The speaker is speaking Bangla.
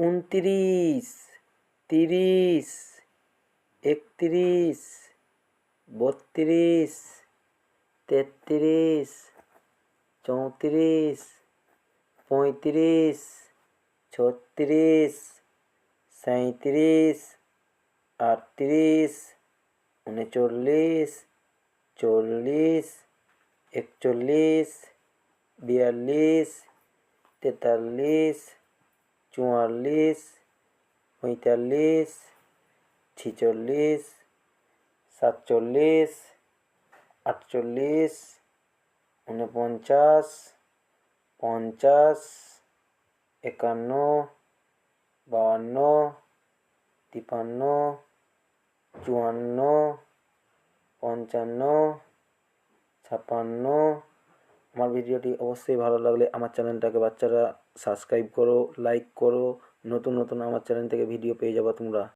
29, 30, 31, 32, 33, 34, 35, 36, 37, 38, 39, 40, 41, 42, 43, 44, 45, 46, 47, 48, 49, 50, 51, 52, 53, 54, 55, 56। আমার ভিডিওটি অবশ্যই ভালো লাগলে আমার চ্যানেলটাকে বাচ্চারা সাবস্ক্রাইব করো, লাইক করো। নতুন নতুন আমার চ্যানেল থেকে ভিডিও পেয়ে যাবে তোমরা।